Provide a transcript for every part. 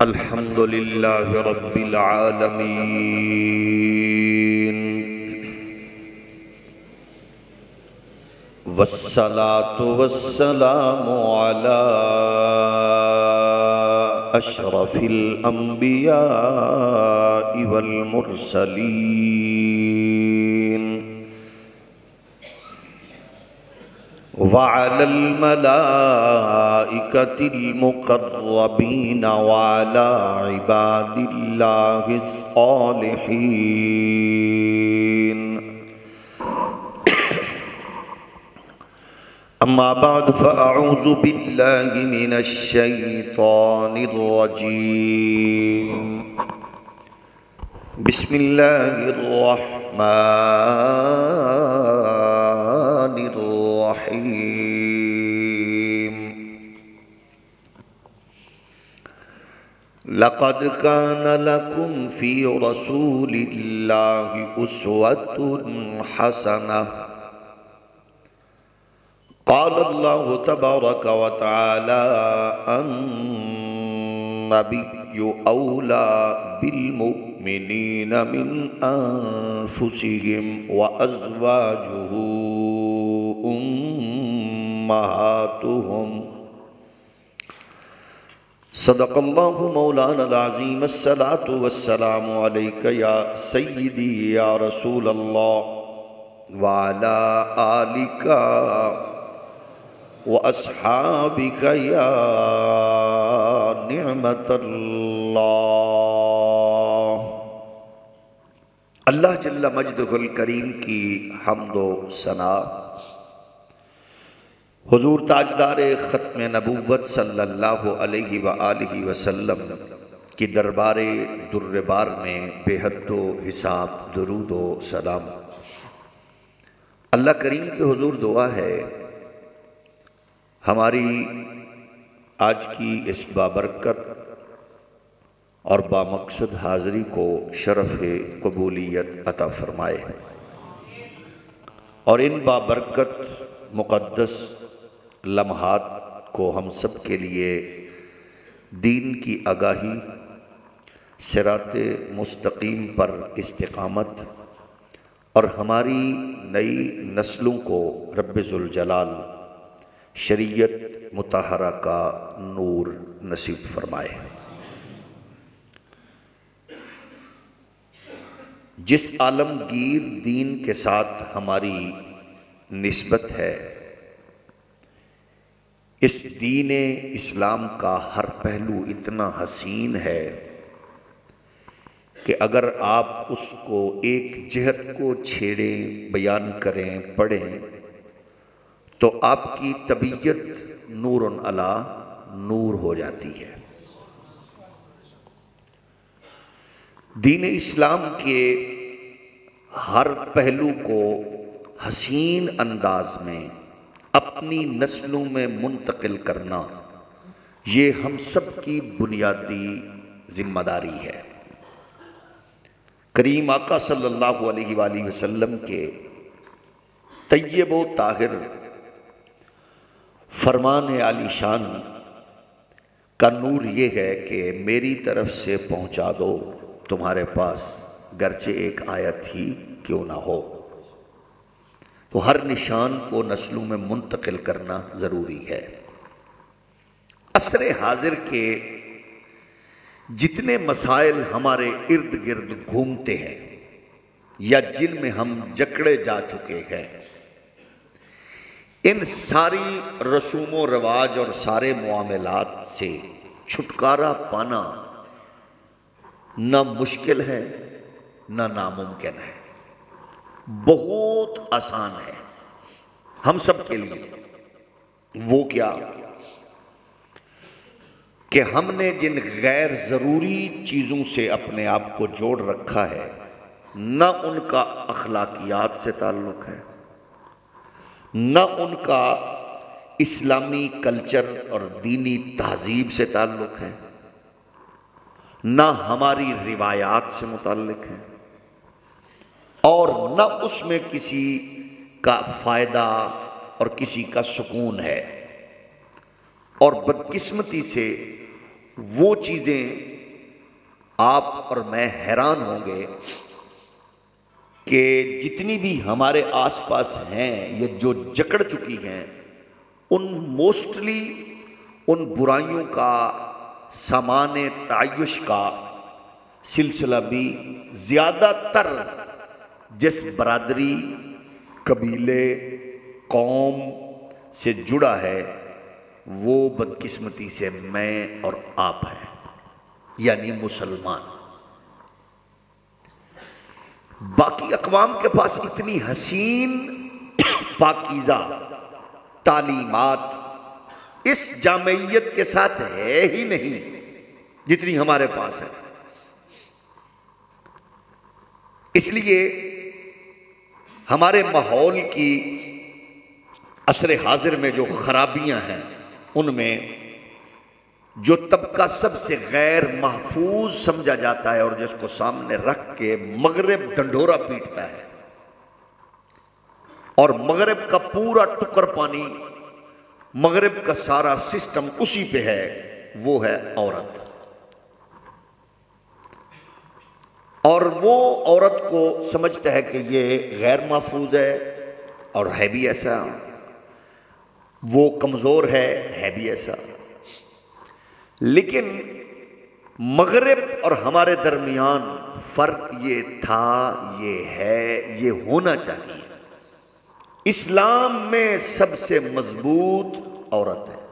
الحمد للہ رب العالمین والصلاة والسلام علی اشرف الانبیاء والمرسلین وعلى الملائكة المقربين وعلى عباد الله الصالحين أما بعد فأعوذ بالله من الشيطان الرجيم بسم الله الرحمن الرحيم لقد كان لكم في رسول الله أسوة حسنة قال الله تبارك وتعالى النبي أولى بالمؤمنين من أنفسهم وأزواجه أمهاتهم صدق الله مولانا العظيم الصلاة والسلام عليك يا سيدي يا رسول الله وعلى آلك وأصحابك يا نعمة الله اللہ جل مجدہ الکریم کی حمد و ثنا حضور تاجدار ختم نبوت صلی اللہ علیہ وآلہ وسلم کی دربار در بار میں بے حد و حساب درود و سلام اللہ کریم کے حضور دعا ہے ہماری آج کی اس بابرکت اور بامقصد حاضری کو شرف قبولیت عطا فرمائے اور ان بابرکت مقدس لمحات کو ہم سب کے لیے دین کی آگاہی، صراط مستقیم پر استقامت اور ہماری نئی نسلوں کو رب ذوالجلال شریعت مطہرہ کا نور نصیب فرمائے۔ جس عالمگیر دین کے ساتھ ہماری نسبت ہے، اس دین اسلام کا ہر پہلو اتنا حسین ہے کہ اگر آپ اس کو ایک جہت کو چھیڑیں، بیان کریں، پڑھیں تو آپ کی طبیعت نور علی نور ہو جاتی ہے۔ دین اسلام کے ہر پہلو کو حسین انداز میں اپنی نسلوں میں منتقل کرنا یہ ہم سب کی بنیادی ذمہ داری ہے۔ کریم آقا صلی اللہ علیہ وآلہ وسلم کے طیب و طاہر فرمان عالی شان کا نور یہ ہے کہ میری طرف سے پہنچا دو تمہارے پاس گرچہ ایک آیت ہی کیوں نہ ہو۔ تو ہر نشان کو نسلوں میں منتقل کرنا ضروری ہے۔ عصر حاضر کے جتنے مسائل ہمارے ارد گرد گھومتے ہیں یا جن میں ہم جکڑے جا چکے ہیں، ان ساری رسوم و رواج اور سارے معاملات سے چھٹکارا پانا نہ مشکل ہے نہ ناممکن ہے، بہت آسان ہے ہم سب کے لیے۔ وہ کیا کہ ہم نے جن غیر ضروری چیزوں سے اپنے آپ کو جوڑ رکھا ہے، نہ ان کا اخلاقیات سے تعلق ہے، نہ ان کا اسلامی کلچر اور دینی تہذیب سے تعلق ہے، نہ ہماری روایات سے متعلق ہے، اور نہ اس میں کسی کا فائدہ اور کسی کا سکون ہے۔ اور بدقسمتی سے وہ چیزیں آپ اور میں حیران ہوں گے کہ جتنی بھی ہمارے آس پاس ہیں یہ جو جکڑ چکی ہیں، ان موسٹلی ان برائیوں کا سامان تعیش کا سلسلہ بھی زیادہ تر جس برادری، قبیلے، قوم سے جڑا ہے وہ بدقسمتی سے میں اور آپ ہیں، یعنی مسلمان۔ باقی اقوام کے پاس اتنی حسین پاکیزہ تعلیمات اس جامعیت کے ساتھ ہے ہی نہیں جتنی ہمارے پاس ہے۔ اس لیے ہمارے ماحول کی عصر حاضر میں جو خرابیاں ہیں، ان میں جو طبقہ سب سے غیر محفوظ سمجھا جاتا ہے اور جس کو سامنے رکھ کے مغرب ڈنڈورا پیٹتا ہے، اور مغرب کا پورا ٹکر پانی، مغرب کا سارا سسٹم اسی پہ ہے، وہ ہے عورت۔ اور وہ عورت کو سمجھتا ہے کہ یہ غیر محفوظ ہے، اور ہے بھی ایسا، وہ کمزور ہے بھی ایسا۔ لیکن مغرب اور ہمارے درمیان فرق یہ تھا، یہ ہے، یہ ہونا چاہیے۔ اسلام میں سب سے مضبوط عورت ہے،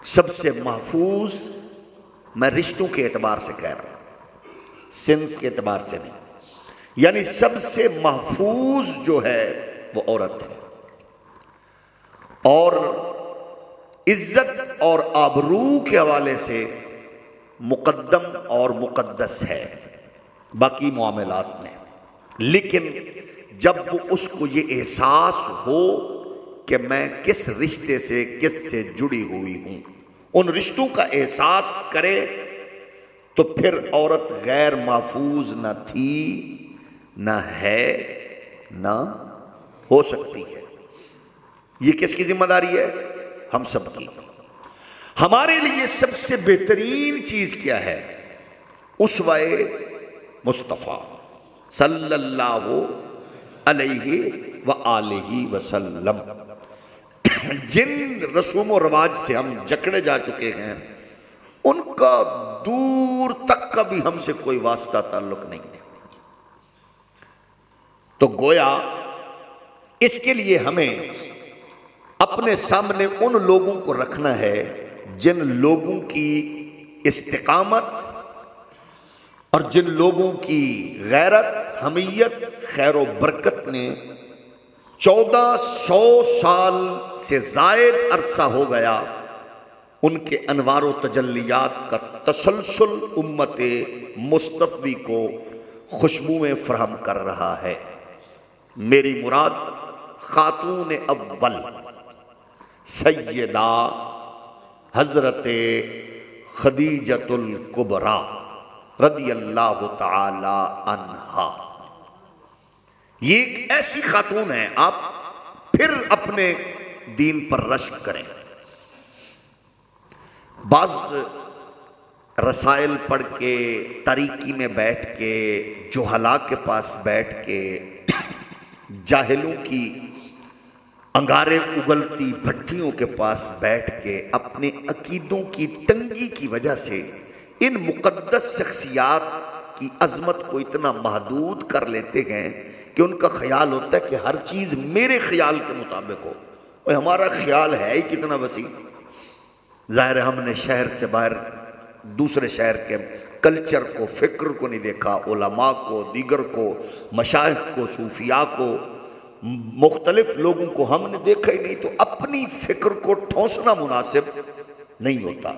سب سے محفوظ، میں رشتوں کے اعتبار سے کہہ رہا ہوں، صنف کے اعتبار سے نہیں، یعنی سب سے محفوظ جو ہے وہ عورت ہے، اور عزت اور آبرو کے حوالے سے مقدم اور مقدس ہے باقی معاملات میں۔ لیکن جب وہ اس کو یہ احساس ہو کہ میں کس رشتے سے، کس سے جڑی ہوئی ہوں، ان رشتوں کا احساس کرے، تو پھر عورت غیر محفوظ نہ تھی، نہ ہے، نہ ہو سکتی ہے۔ یہ کس کی ذمہ داری ہے؟ ہم سب کی۔ ہمارے لیے سب سے بہترین چیز کیا ہے؟ اسوہ مصطفیٰ صلی اللہ علیہ وآلہ وسلم۔ جن رسوم و رواج سے ہم جکڑے جا چکے ہیں، ان کا دور تک کا بھی ہم سے کوئی واسطہ تعلق نہیں ہے۔ تو گویا اس کے لیے ہمیں اپنے سامنے ان لوگوں کو رکھنا ہے جن لوگوں کی استقامت اور جن لوگوں کی غیرت، حمیت، خیر و برکت نے 1400 سال سے زائد عرصہ ہو گیا، ان کے انوار و تجلیات کا تسلسل امت مصطفی کو خوشبوئیں فراہم کر رہا ہے۔ میری مراد خاتون اول سیدہ حضرت خدیجۃ الکبریٰ رضی اللہ تعالی عنہا۔ یہ ایک ایسی خاتون ہے، آپ پھر اپنے دین پر رشک کریں۔ بعض رسائل پڑھ کے، تاریکی میں بیٹھ کے، جہلاء کے پاس بیٹھ کے، جاہلوں کی انگارے اگلتی بھٹیوں کے پاس بیٹھ کے اپنے عقیدوں کی تنگی کی وجہ سے ان مقدس شخصیات کی عظمت کو اتنا محدود کر لیتے ہیں کہ ان کا خیال ہوتا ہے کہ ہر چیز میرے خیال کے مطابق ہو۔ اور ہمارا خیال ہے ہی کتنا وسیع۔ ظاہر ہے ہم نے شہر سے باہر دوسرے شہر کے کلچر کو، فکر کو نہیں دیکھا، علماء کو، دیگر کو، مشائخ کو، صوفیاء کو، مختلف لوگوں کو ہم نے دیکھا ہی نہیں، تو اپنی فکر کو ٹھونسنا مناسب نہیں ہوتا۔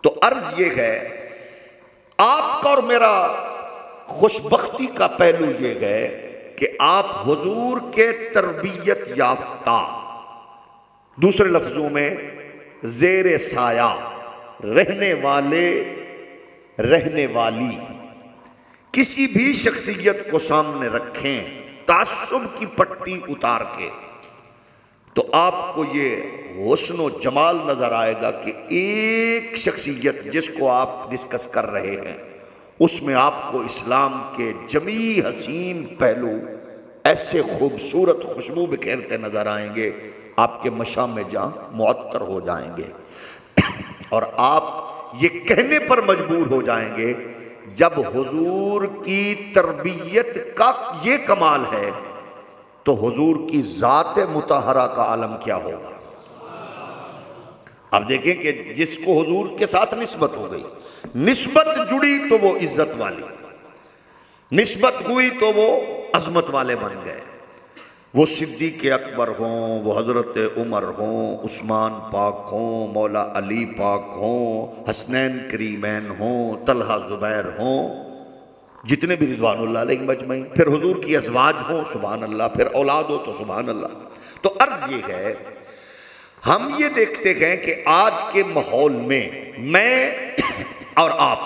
تو عرض یہ ہے، آپ کا اور میرا خوش بختی کا پہلو یہ ہے کہ آپ حضور کے تربیت یافتہ، دوسرے لفظوں میں زیر سایہ رہنے والے، رہنے والی کسی بھی شخصیت کو سامنے رکھیں تعصب کی پٹی اتار کے، تو آپ کو یہ حسن و جمال نظر آئے گا کہ ایک شخصیت جس کو آپ ڈسکس کر رہے ہیں اس میں آپ کو اسلام کے جمیع حسین پہلو ایسے خوبصورت خوشبو بکھیرتے نظر آئیں گے، آپ کے مشام جاں معطر ہو جائیں گے، اور آپ یہ کہنے پر مجبور ہو جائیں گے جب حضور کی تربیت کا یہ کمال ہے تو حضور کی ذات مطہرہ کا عالم کیا ہوگا۔ اب دیکھیں کہ جس کو حضور کے ساتھ نسبت ہو گئی، نسبت جڑی تو وہ عزت والی، نسبت ہوئی تو وہ عظمت والے بن گئے، وہ صدیق اکبر ہوں، وہ حضرت عمر ہوں، عثمان پاک ہوں، مولا علی پاک ہوں، حسنین کریمین ہوں، طلحہ زبیر ہوں، جتنے بھی رضوان اللہ علیہ مجمعین، پھر حضور کی ازواج ہوں سبحان اللہ، پھر اولاد ہو تو سبحان اللہ۔ تو عرض یہ ہے، ہم یہ دیکھتے ہیں کہ آج کے ماحول میں میں اور آپ،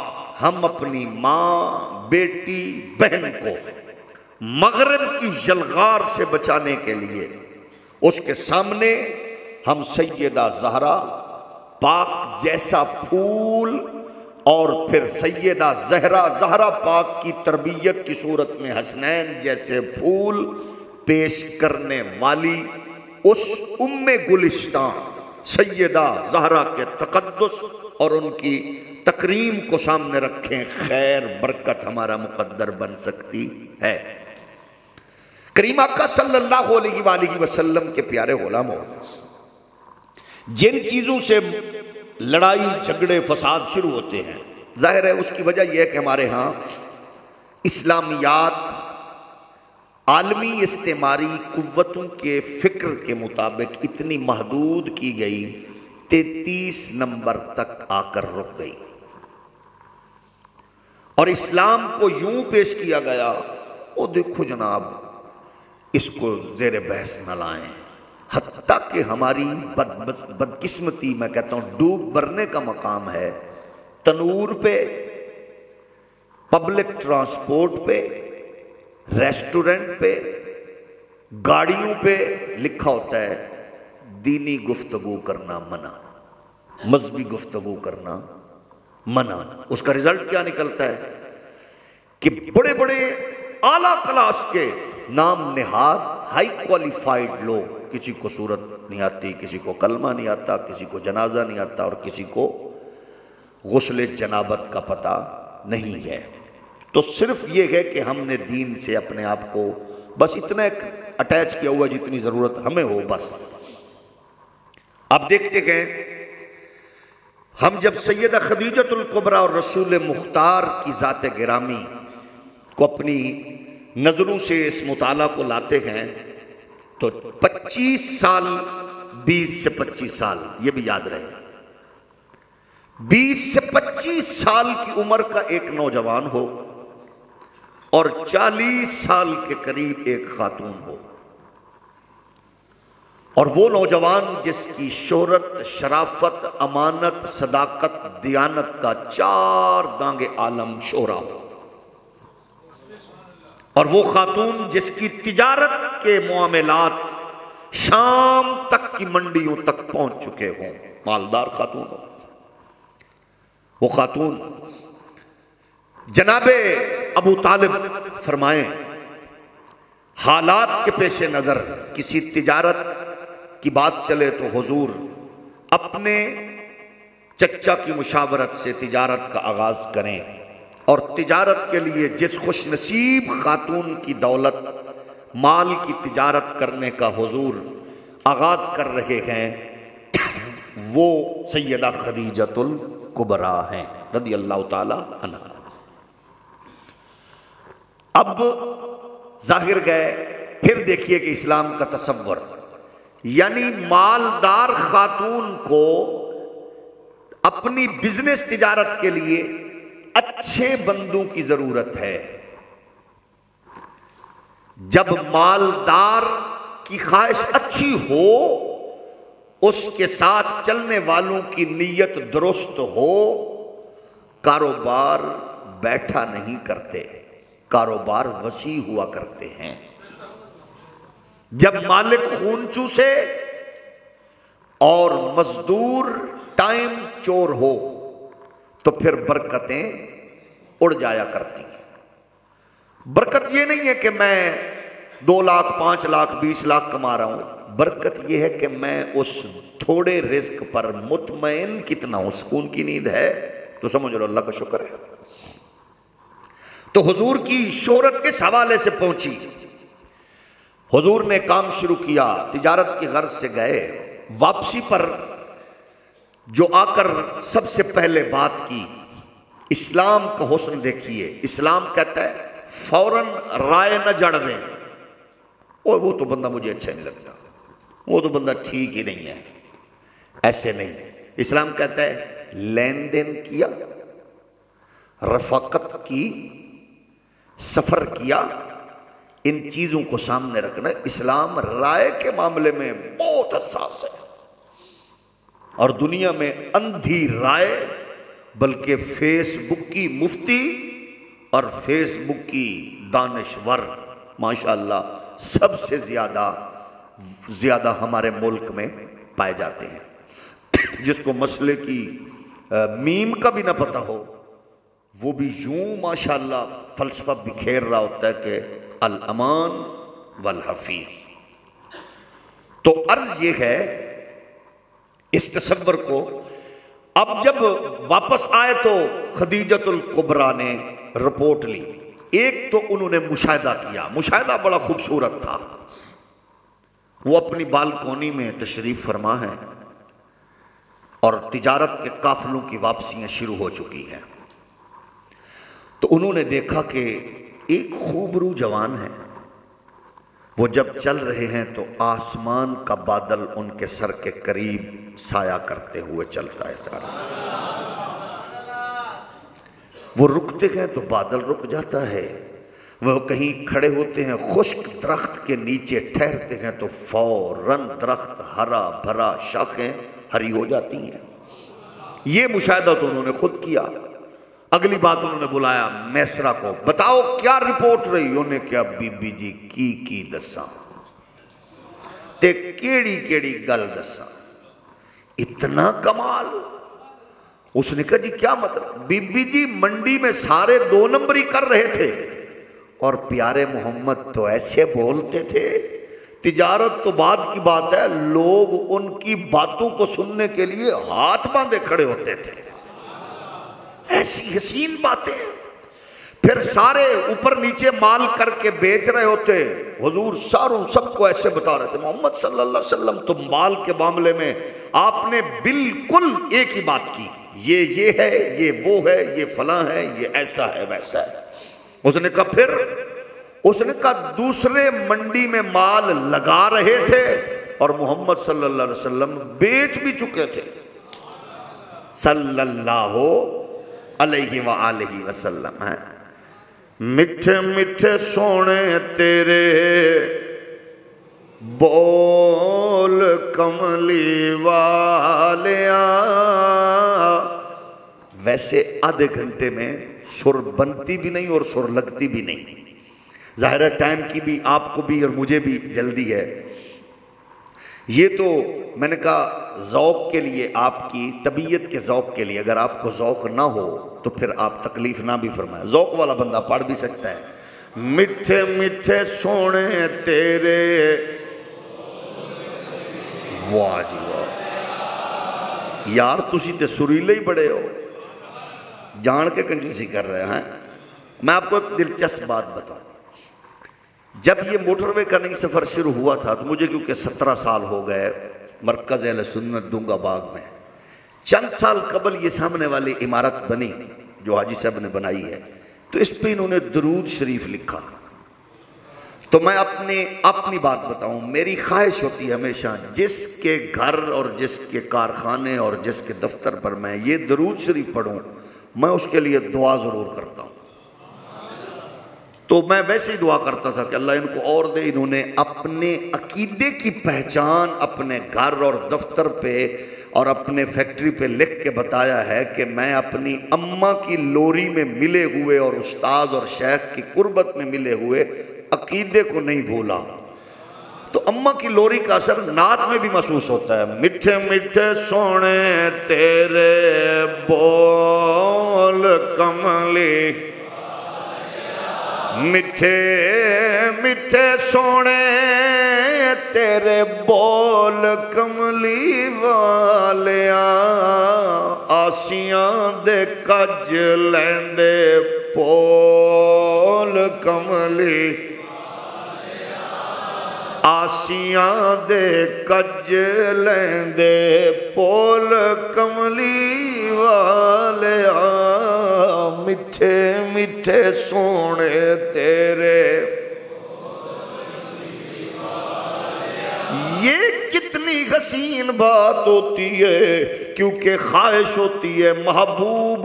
ہم اپنی ماں، بیٹی، بہن کو مغرب کی یلغار سے بچانے کے لیے اس کے سامنے ہم سیدہ زہرا پاک جیسا پھول اور پھر سیدہ زہرا پاک کی تربیت کی صورت میں حسنین جیسے پھول پیش کرنے والی اس ام گلستان سیدہ زہرا کے تقدس اور ان کی تکریم کو سامنے رکھیں، خیر برکت ہمارا مقدر بن سکتی ہے۔ کریم آقا صلی اللہ علیہ وآلہ وسلم کے پیارے غلاموں، جن چیزوں سے لڑائی جھگڑے فساد شروع ہوتے ہیں، ظاہر ہے اس کی وجہ یہ ہے کہ ہمارے ہاں اسلامیات عالمی استعماری قوتوں کے فکر کے مطابق اتنی محدود کی گئی، 33 نمبر تک آ کر رک گئی، اور اسلام کو یوں پیش کیا گیا، او دیکھو جناب اس کو زیر بحث نہ لائیں، حتیٰ کہ ہماری بدقسمتی میں کہتا ہوں ڈوب برنے کا مقام ہے، تنور پہ، پبلک ٹرانسپورٹ پہ، ریسٹورنٹ پہ، گاڑیوں پہ لکھا ہوتا ہے دینی گفتگو کرنا منع، مذہبی گفتگو کرنا منع۔ اس کا رزلٹ کیا نکلتا ہے کہ بڑے بڑے اعلیٰ کلاس کے نام نہاد ہائی کوالیفائڈ لوگ، کسی کو صورت نہیں آتی، کسی کو کلمہ نہیں آتا، کسی کو جنازہ نہیں آتا، اور کسی کو غسل جنابت کا پتہ نہیں ہے، تو صرف یہ ہے کہ ہم نے دین سے اپنے آپ کو بس اتنا اٹیچ کیا ہوا جتنی ضرورت ہمیں ہو بس۔ اب دیکھتے ہیں ہم جب سیدہ خدیجۃ الکبریٰ اور رسول مختار کی ذات گرامی کو اپنی نظروں سے اس مطالعہ کو لاتے ہیں تو 25 سال، 20 سے 25 سال، یہ بھی یاد رہے، 20 سے 25 سال کی عمر کا ایک نوجوان ہو اور 40 سال کے قریب ایک خاتون ہو، اور وہ نوجوان جس کی شہرت، شرافت، امانت، صداقت، دیانت کا 4 دانگ عالم شہرہ ہو، اور وہ خاتون جس کی تجارت کے معاملات شام تک کی منڈیوں تک پہنچ چکے ہوں، مالدار خاتون ہو۔ وہ خاتون جناب ابو طالب فرمائیں حالات کے پیش نظر کسی تجارت کی بات چلے تو حضور اپنے چچا کی مشاورت سے تجارت کا آغاز کریں، اور تجارت کے لیے جس خوش نصیب خاتون کی دولت مال کی تجارت کرنے کا حضور آغاز کر رہے ہیں وہ سیدہ خدیجۃ الکبریٰ ہیں رضی اللہ تعالی عنہا۔ اب ظاہر گئے، پھر دیکھیے کہ اسلام کا تصور، یعنی مالدار خاتون کو اپنی بزنس تجارت کے لیے اچھے بندوں کی ضرورت ہے۔ جب مالدار کی خواہش اچھی ہو، اس کے ساتھ چلنے والوں کی نیت درست ہو، کاروبار بیٹھا نہیں کرتے، کاروبار وسیع ہوا کرتے ہیں۔ جب مالک خون چوسے اور مزدور ٹائم چور ہو تو پھر برکتیں اڑ جایا کرتی ہیں۔ برکت یہ نہیں ہے کہ میں 2 لاکھ 5 لاکھ 20 لاکھ کما رہا ہوں، برکت یہ ہے کہ میں اس تھوڑے رزق پر مطمئن کتنا ہوں۔ سکون کی نیند ہے تو سمجھ لو اللہ کا شکر ہے۔ تو حضور کی شہرت اس حوالے سے پہنچی، حضور نے کام شروع کیا، تجارت کی غرض سے گئے، واپسی پر جو آ کر سب سے پہلے بات کی، اسلام کا حسن دیکھیے۔ اسلام کہتا ہے فوراً رائے نہ جڑ دیں، وہ تو بندہ مجھے اچھا نہیں لگتا، وہ تو بندہ ٹھیک ہی نہیں ہے، ایسے نہیں۔ اسلام کہتا ہے لین دین کیا، رفاقت کی، سفر کیا، ان چیزوں کو سامنے رکھنا۔ اسلام رائے کے معاملے میں بہت حساس ہے، اور دنیا میں اندھی رائے بلکہ فیس بک کی مفتی اور فیس بک کی دانشور ماشاءاللہ سب سے زیادہ ہمارے ملک میں پائے جاتے ہیں۔ جس کو مسئلے کی میم کا بھی نہ پتہ ہو، وہ بھی یوں ماشاءاللہ فلسفہ بکھیر رہا ہوتا ہے کہ الامان والحفیظ۔ تو عرض یہ ہے اس تصور کو، اب جب واپس آئے تو خدیجۃ الکبریٰ نے رپورٹ لی۔ ایک تو انہوں نے مشاہدہ کیا، مشاہدہ بڑا خوبصورت تھا۔ وہ اپنی بالکونی میں تشریف فرما ہے اور تجارت کے قافلوں کی واپسیاں شروع ہو چکی ہیں۔ تو انہوں نے دیکھا کہ ایک خوبرو جوان ہے، وہ جب چل رہے ہیں تو آسمان کا بادل ان کے سر کے قریب سایہ کرتے ہوئے چلتا ہے۔ وہ رکتے ہیں تو بادل رک جاتا ہے، وہ کہیں کھڑے ہوتے ہیں خشک درخت کے نیچے ٹھہرتے ہیں تو فوراً درخت ہرا بھرا، شاخیں ہری ہو جاتی ہیں۔ یہ مشاہدہ تو انہوں نے خود کیا۔ اگلی بات انہوں نے بلایا میسرہ کو، بتاؤ کیا رپورٹ رہی؟ انہوں نے کیا بی بی جی کی دساں تے کیڑی گل دساں، اتنا کمال۔ اس نے کہا جی کیا مطلب؟ بی بی جی منڈی میں سارے 2 نمبری کر رہے تھے اور پیارے محمد تو ایسے بولتے تھے، تجارت تو بعد کی بات ہے، لوگ ان کی باتوں کو سننے کے لیے ہاتھ باندھے کھڑے ہوتے تھے، ایسی حسین باتیں۔ پھر سارے اوپر نیچے مال کر کے بیچ رہے ہوتے، حضور سب کو ایسے بتا رہے تھے محمد صلی اللہ علیہ وسلم تو مال کے معاملے میں آپ نے بالکل ایک ہی بات کی، یہ ہے، یہ وہ ہے، یہ فلاں ہے، یہ ایسا ہے ویسا ہے۔ اس نے کہا پھر؟ اس نے کہا دوسرے منڈی میں مال لگا رہے تھے اور محمد صلی اللہ علیہ وسلم بیچ بھی چکے تھے صلی اللہ علیہ وآلہ وسلم۔ ہے میٹھے میٹھے سونے تیرے بول کملی والیاں، ویسے آدھے گھنٹے میں سر بنتی بھی نہیں اور سر لگتی بھی نہیں۔ ظاہر ہے ٹائم کی بھی آپ کو بھی اور مجھے بھی جلدی ہے۔ یہ تو میں نے کہا ذوق کے لیے، آپ کی طبیعت کے ذوق کے لیے، اگر آپ کو ذوق نہ ہو تو پھر آپ تکلیف نہ بھی فرمائیں، ذوق والا بندہ پڑھ بھی سکتا ہے۔ میٹھے میٹھے سونے تیرے، واہ جی واہ، یار تسی تے سریلے ہی بڑے ہو، جان کے کنجوسی کر رہے ہیں۔ میں آپ کو ایک دلچسپ بات بتاؤں، جب یہ موٹر وے کا نئی سفر شروع ہوا تھا تو مجھے کیونکہ 17 سال ہو گئے مرکز اہل سنت دونگا باغ میں، چند سال قبل یہ سامنے والی عمارت بنی جو حاجی صاحب نے بنائی ہے، تو اس پہ انہوں نے درود شریف لکھا۔ تو میں اپنی بات بتاؤں، میری خواہش ہوتی ہے ہمیشہ جس کے گھر اور جس کے کارخانے اور جس کے دفتر پر میں یہ درود شریف پڑھوں، میں اس کے لیے دعا ضرور کرتا ہوں۔ تو میں ویسے ہی دعا کرتا تھا کہ اللہ ان کو اور دے، انہوں نے اپنے عقیدے کی پہچان اپنے گھر اور دفتر پہ اور اپنے فیکٹری پہ لکھ کے بتایا ہے کہ میں اپنی اماں کی لوری میں ملے ہوئے اور استاد اور شیخ کی قربت میں ملے ہوئے عقیدے کو نہیں بھولا۔ تو اماں کی لوری کا اثر نعت میں بھی محسوس ہوتا ہے. میٹھے میٹھے سونے تیرے بول کملی، میٹھے میٹھے سونے تیرے بول کملی والیا، آسیاں دے کج لیندے پول کملی، آسیاں دے کج لیندے پول کملی والیا، میٹھے میٹھے سونے تیرے. یہ کتنی حسین بات ہوتی ہے، کیونکہ خواہش ہوتی ہے محبوب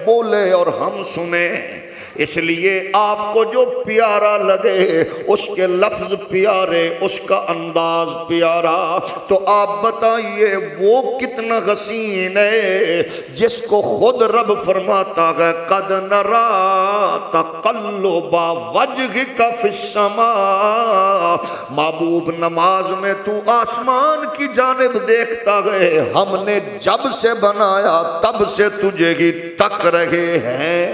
بولے اور ہم سنیں. اس لیے آپ کو جو پیارا لگے، اس کے لفظ پیارے، اس کا انداز پیارا، تو آپ بتائیے وہ کتنا حسین ہے جس کو خود رب فرماتا ہے قد نرا تقلب وجهک فی السماء، محبوب نماز میں تو آسمان کی جانب دیکھتا ہے، ہم نے جب سے بنایا تب سے تجھے ہی تک رہے ہیں.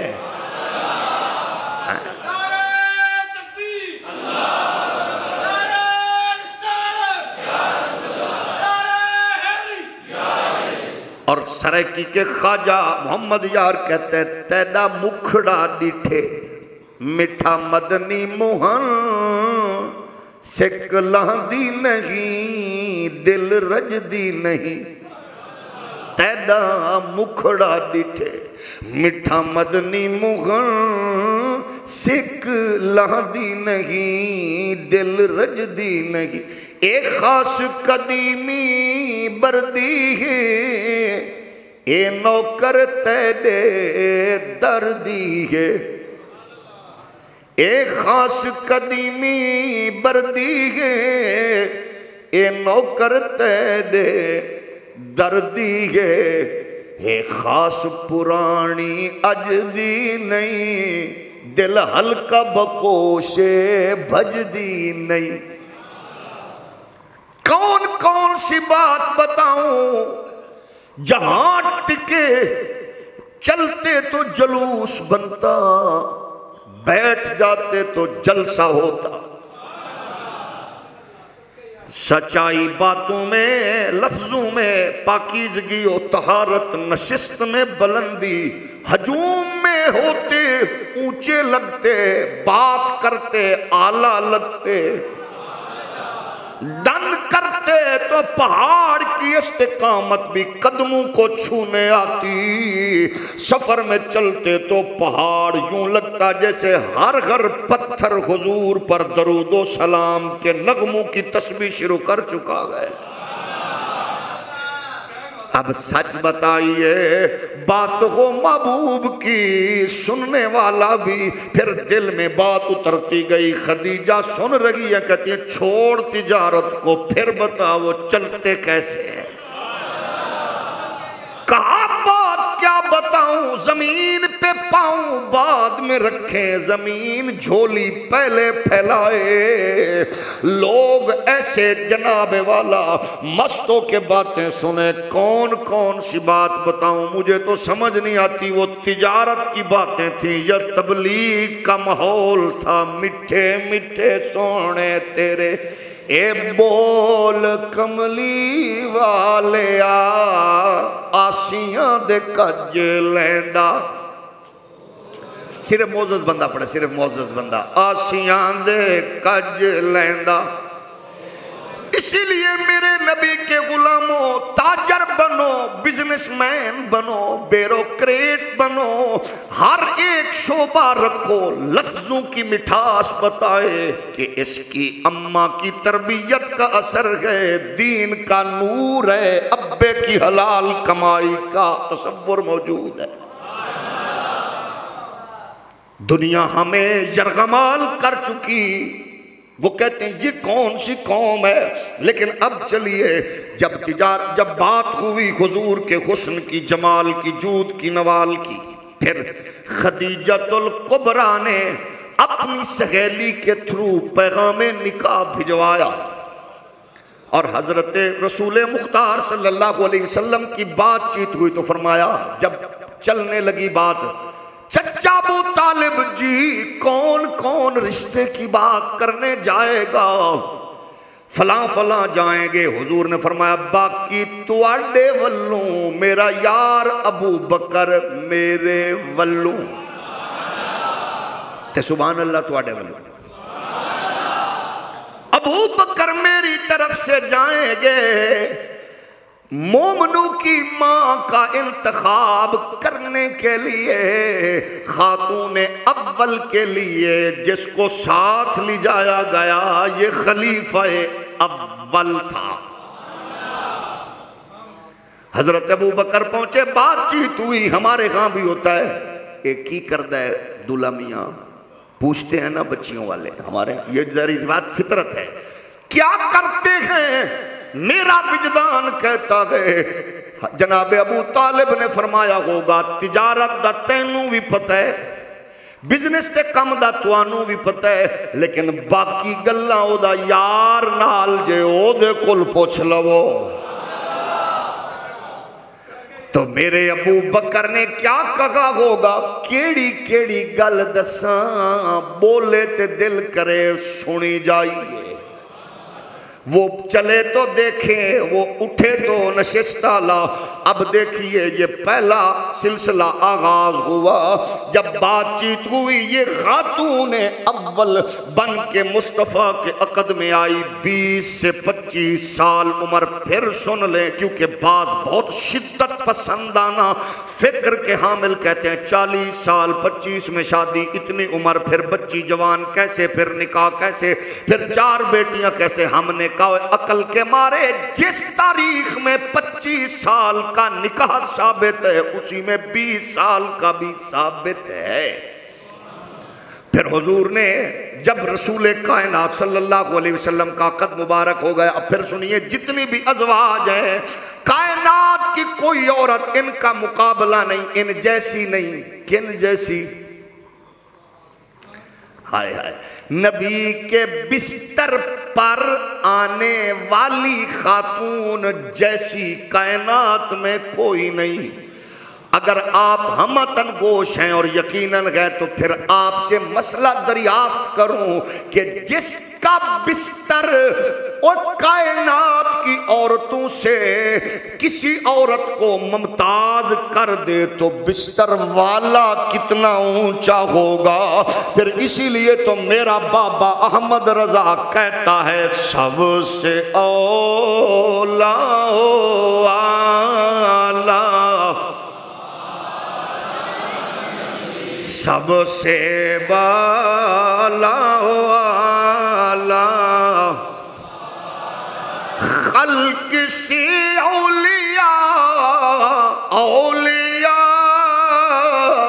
اور سرائکی کے خواجہ محمد یار کہتے ہیں تیدا مکھڑا ڈیٹھے میٹھا مدنی موہن، سک لاندی نہیں دل رجدی نہیں. تیدا مکھڑا ڈیٹھے میٹھا مدنی موہن، سک لاندی نہیں دل رجدی نہیں. ایک خاص قدیمی بردی ہے، اے نوکر تیرے دردی ہے. ایک خاص قدیمی بردی ہے، اے نوکر تیرے دردی ہے. ایک خاص پرانی اجدی نہیں، دل ہلکا بکوشے بھجدی نہیں. کون کون سی بات بتاؤں، جہاں ٹکے چلتے تو جلوس بنتا، بیٹھ جاتے تو جلسہ ہوتا. سچائی باتوں میں لفظوں میں پاکیزگی و طہارت، نشست میں بلندی، ہجوم میں ہوتے اونچے لگتے، بات کرتے اعلیٰ لگتے، ڈن کرتے تو پہاڑ کی استقامت بھی قدموں کو چھونے آتی. سفر میں چلتے تو پہاڑ یوں لگتا جیسے ہر ہر پتھر حضور پر درود و سلام کے نغموں کی تسبیح شروع کر چکا ہے. اب سچ بتائیے، بات ہو محبوب کی سننے والا بھی، پھر دل میں بات اترتی گئی. خدیجہ سن رہی ہے، کہتی ہے چھوڑ تجارت کو، پھر بتا وہ چلتے کیسے ہیں. کہا بات کیا بتاؤں، زمین پہ پاؤں بعد میں رکھیں، زمین جھولی پہلے پھیلائے. لوگ ایسے جناب والا مستوں کے باتیں سنیں، کون کون سی بات بتاؤں، مجھے تو سمجھ نہیں آتی. وہ تجارت کی باتیں تھیں یا تبلیغ کا ماحول تھا. میٹھے میٹھے سونے تیرے اے بول کملی والیا، آسیاں دے کج لیندا. صرف معزز بندہ پڑھے، صرف معزز بندہ. آسیاں دے کج لیندا. اسی لیے میرے نبی کے غلاموں، تاجر بنو، بزنس مین بنو، بیروکریٹ بنو، ہر ایک شعبہ رکھو، لفظوں کی مٹھاس بتائے کہ اس کی اماں کی تربیت کا اثر ہے، دین کا نور ہے، ابے کی حلال کمائی کا تصور موجود ہے. دنیا ہمیں یرغمال کر چکی. وہ کہتے ہیں یہ کون سی قوم ہے، لیکن اب چلیے جب بات ہوئی حضور کے حسن کی، جمال کی، جود کی، نوال کی، پھر خدیجۃ الکبریٰ نے اپنی سہیلی کے تھرو پیغام نکاح بھجوایا، اور حضرت رسول مختار صلی اللہ علیہ وسلم کی بات چیت ہوئی تو فرمایا، جب چلنے لگی بات، چچا ابو طالب جی کون کون رشتے کی بات کرنے جائے گا؟ فلاں فلاں جائیں گے۔ حضور نے فرمایا باقی تواڈے ولوں میرا یار ابو بکر میرے ولوں تے سبحان اللہ تواڈے ولوں ابو بکر میری طرف سے جائیں گے۔ مومنوں کی ماں کا انتخاب کرنے کے لیے خاتون اول کے لیے جس کو ساتھ لے جایا گیا یہ خلیفہ اول تھا۔ حضرت ابو بکر پہنچے، بات چیت ہوئی، ہمارے ہاں بھی ہوتا ہے، ایک ہی کردہ ہے دلہا میاں پوچھتے ہیں نا بچیوں والے، ہمارے یہ ذری بات فطرت ہے، کیا کرتے ہیں؟ میرا وجدان کہتا ہے جناب ابو طالب نے فرمایا ہوگا تجارت دا تینوں بھی پتہ ہے، بزنس تے کم دا توانوں بھی پتہ ہے، لیکن باقی گلاں او دا یار نال جے او دے کل پوچھ لو۔ تو میرے ابو بکر نے کیا کہا ہوگا، کیڑی کیڑی گل دساں، بولے تے دل کرے سنی جائیے۔ وہ چلے تو دیکھیں، وہ اٹھے تو نشستہ لا۔ اب دیکھیے یہ پہلا سلسلہ آغاز ہوا، جب بات چیت ہوئی یہ خاتون اول بن کے مصطفیٰ کے عقد میں آئی، 20 سے 25 سال عمر۔ پھر سن لیں کیونکہ بعض بہت شدت پسندانہ فکر کے حامل کہتے ہیں 40 سال 25 میں شادی، اتنی عمر، پھر بچی جوان کیسے، پھر نکاح کیسے، پھر 4 بیٹیاں کیسے؟ ہم نے کہا عقل کے مارے جس تاریخ میں 25 سال کا نکاح ثابت ہے اسی میں 20 سال کا بھی ثابت ہے۔ پھر حضور نے جب رسول کائنات صلی اللہ علیہ وسلم کا عقد مبارک ہو گیا، اب پھر سنیے جتنی بھی ازواج ہیں کائنات کی کوئی عورت ان کا مقابلہ نہیں، ان جیسی نہیں، کن جیسی؟ ہائے ہائے، نبی کے بستر پر آنے والی خاتون جیسی کائنات میں کوئی نہیں۔ اگر آپ ہمتن گوش ہیں اور یقیناً گئے تو پھر آپ سے مسئلہ دریافت کروں کہ جس کا بستر اور کائنات کی عورتوں سے کسی عورت کو ممتاز کر دے تو بستر والا کتنا اونچا ہوگا۔ پھر اسی لیے تو میرا بابا احمد رضا کہتا ہے سب سے اولا والا، سب سے بالا والا، خلق سے اولیاء، اولیاء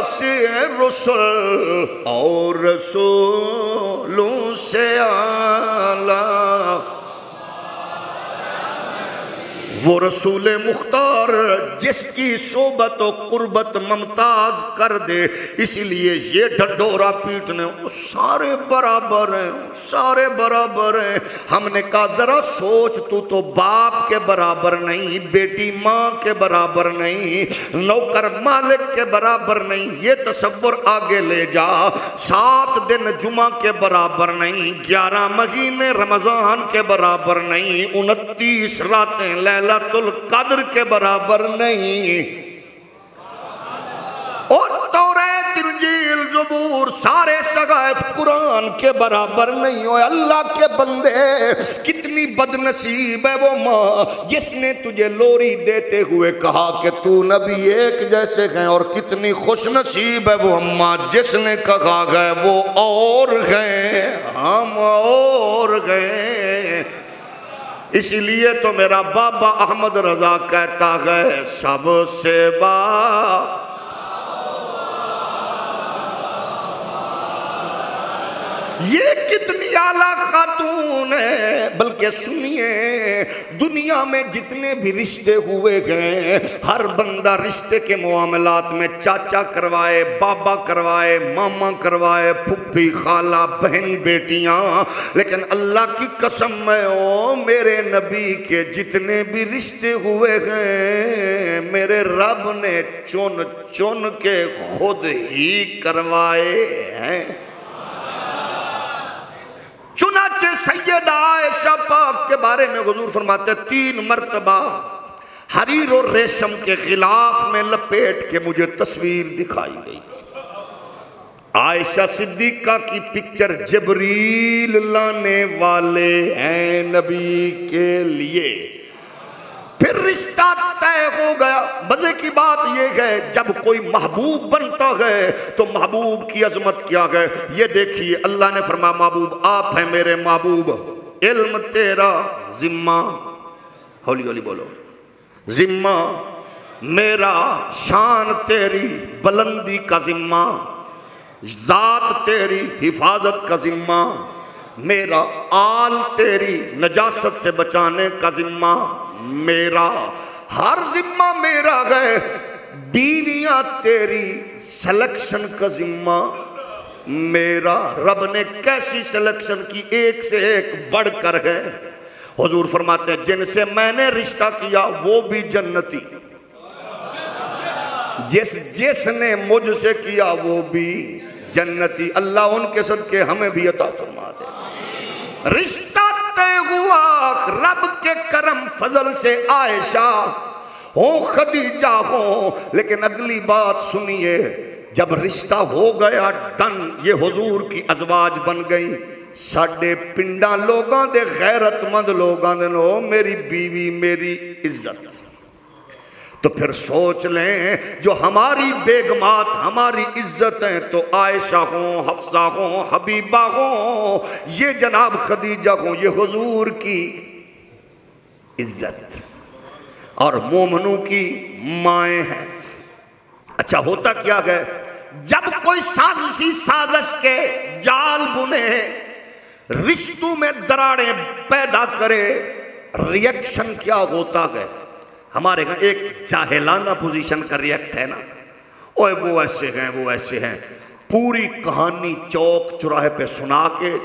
سے رسول اور رسولوں سے اعلیٰ۔ وہ رسول مختار جس کی صحبت و قربت ممتاز کر دے، اسی لیے یہ ڈھڈورا پیٹنے وہ سارے برابر ہیں، سارے برابر ہیں۔ ہم نے کہا ذرا سوچ، تو باپ کے برابر نہیں، بیٹی ماں کے برابر نہیں، نوکر مالک کے برابر نہیں، یہ تصور آگے لے جا۔ 7 دن جمعہ کے برابر نہیں، 11 مہینے رمضان کے برابر نہیں، 29 راتیں لیلۃ القدر کے برابر نہیں، اور توریت انجیل زبور سارے صحائف قرآن کے برابر نہیں ہو۔ اللہ کے بندے کتنی بد نصیب ہے وہ ماں جس نے تجھے لوری دیتے ہوئے کہا کہ تو نبی ایک جیسے ہیں، اور کتنی خوش نصیب ہے وہ اماں جس نے کہا گئے وہ اور گئے، ہم اور گئے۔ اسی لیے تو میرا بابا احمد رضا کہتا ہے سب سے یہ کتنی اعلیٰ خاتون ہے. بلکہ سنیے, دنیا میں جتنے بھی رشتے ہوئے گئے, ہر بندہ رشتے کے معاملات میں چاچا کروائے, بابا کروائے, ماما کروائے, پھپھی, خالہ, بہن, بیٹیاں, لیکن اللہ کی قسم ہے او میرے نبی کے جتنے بھی رشتے ہوئے گئے میرے رب نے چن چن کے خود ہی کروائے ہیں. چنانچہ سیدہ عائشہ پاک کے بارے میں حضور فرماتے ہیں 3 مرتبہ حریر اور ریشم کے غلاف میں لپیٹ کے مجھے تصویر دکھائی گئی. عائشہ صدیقہ کی پکچر جبریل لانے والے ہیں نبی کے لیے. پھر رشتہ طے ہو گیا. مزے کی بات یہ ہے جب کوئی محبوب بنتا ہے تو محبوب کی عظمت کیا ہے. یہ دیکھیے اللہ نے فرمایا محبوب آپ ہیں میرے محبوب, علم تیرا, ذمہ, ہولی ہولی بولو, ذمہ میرا, شان تیری, بلندی کا ذمہ, ذات تیری, حفاظت کا ذمہ میرا, آل تیری, نجاست سے بچانے کا ذمہ میرا, ہر ذمہ میرا ہے. بیویاں تیری, سلیکشن کا ذمہ میرا. رب نے کیسی سلیکشن کی, ایک سے ایک بڑھ کر ہے. حضور فرماتے ہیں جن سے میں نے رشتہ کیا وہ بھی جنتی, جس نے مجھ سے کیا وہ بھی جنتی. اللہ ان کے صدقے ہمیں بھی عطا فرما دے. رشتہ طے ہوا رب کے کرم فضل سے, عائشہ ہوں, خدیجہ ہوں. لیکن اگلی بات سنیے, جب رشتہ ہو گیا ڈن, یہ حضور کی ازواج بن گئی. ساڑھے پنڈا لوگاں دے, غیرت مند لوگاں دے لو میری بیوی میری عزت. تو پھر سوچ لیں جو ہماری بیگمات ہماری عزت ہیں تو عائشہ ہوں, حفصہ ہوں, حبیبہ ہوں, یہ جناب خدیجہ ہوں, یہ حضور کی عزت اور مومنوں کی مائیں ہیں. اچھا ہوتا کیا ہے جب کوئی سازشی سازش کے جال بنے, رشتوں میں دراڑیں پیدا کرے, ریئیکشن کیا ہوتا ہے. ہمارے ہاں ایک جاہلانہ پوزیشن کا ریئیکٹ ہے نا, اوہ وہ ایسے ہیں وہ ایسے ہیں. پوری کہانی چوک چراہے پہ سنا کے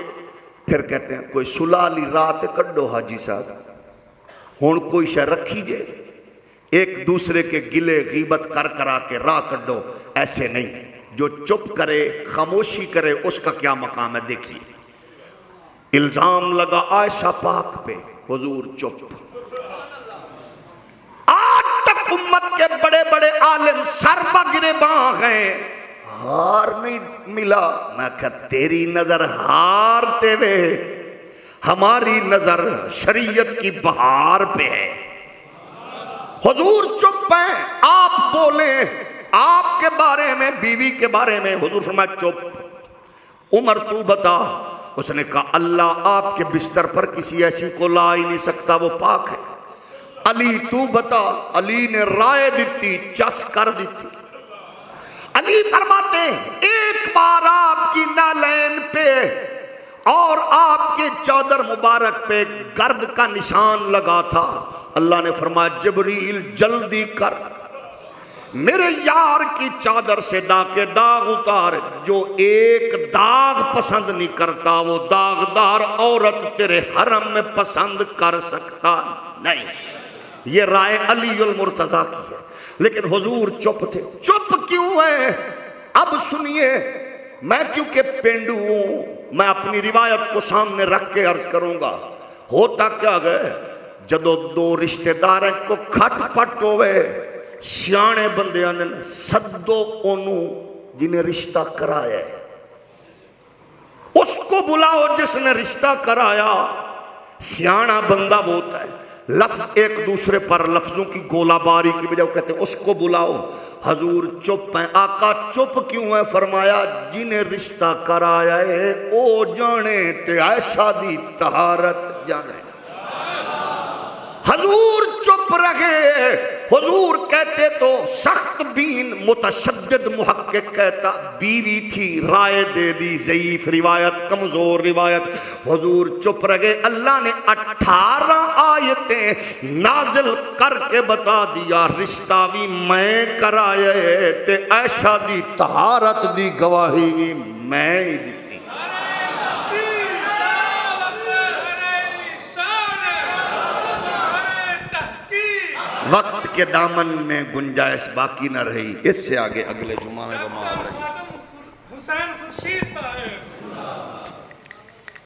پھر کہتے ہیں کوئی سلالی رات کڈو حاجی صاحب, ہون کوئی شے رکھی جے, ایک دوسرے کے گلے غیبت کر کرا کے راہ کڈو. ایسے نہیں, جو چپ کرے خاموشی کرے اس کا کیا مقام ہے. دیکھیے الزام لگا عائشہ پاک پہ, حضور چپ. آج تک امت کے بڑے بڑے عالم سر پہ گریباں ہیں, ہار نہیں ملا. میں کہا تیری نظر ہارتے ہوئے, ہماری نظر شریعت کی بہار پہ ہے. حضور چپ ہیں, آپ بولیں آپ کے بارے میں, بیوی کے بارے میں. حضور فرمایا چپ. عمر تو بتا. اس نے کہا اللہ آپ کے بستر پر کسی ایسی کو لا ہی نہیں سکتا, وہ پاک ہے. علی تو بتا. علی نے رائے دیتی, چس کر دیتی. علی فرماتے ہیں ایک بار آپ کی نالین پہ اور آپ کے چادر مبارک پہ گرد کا نشان لگا تھا. اللہ نے فرمایا جبریل جلدی کر, میرے یار کی چادر سے داغ اتار. جو ایک داغ پسند نہیں کرتا وہ داغدار عورت تیرے حرم میں پسند کر سکتا نہیں. یہ رائے علی المرتضیٰ کی ہے. لیکن حضور چپ تھے. چپ کیوں ہے اب سنیے, میں کیونکہ پینڈو ہوں میں اپنی روایت کو سامنے رکھ کے عرض کروں گا. ہوتا کیا گئے جدو دو رشتہ دار کو کھٹ پٹ ہوئے, سیانے بندے آنے سدو انہوں جنہیں رشتہ کرایا ہے, اس کو بلاؤ جس نے رشتہ کرایا. سیانہ بندہ وہ ہوتا ہے, لفظ ایک دوسرے پر لفظوں کی گولہ باری کی بجائے کہتے ہیں اس کو بلاؤ. حضور چپ ہیں. آقا چپ کیوں ہے؟ فرمایا جنہیں رشتہ کرایا ہے او جانے تے عائشہ دی طہارت جانے. حضور چپ رہے. حضور کہتے تو سخت بین متشدد محقق کہتا بیوی تھی رائے دے دی ضعیف روایت کمزور روایت حضور چپ رہے اللہ نے 18 آیتیں نازل کر کے بتا دیا رشتہ بھی میں کرائے تے عائشہ دی طہارت دی گواہی بھی میں ہی دیتی وقت کے دامن میں گنجائش باقی نہ رہی اس سے آگے اگلے جمعہ میں حسین خورشید صاحب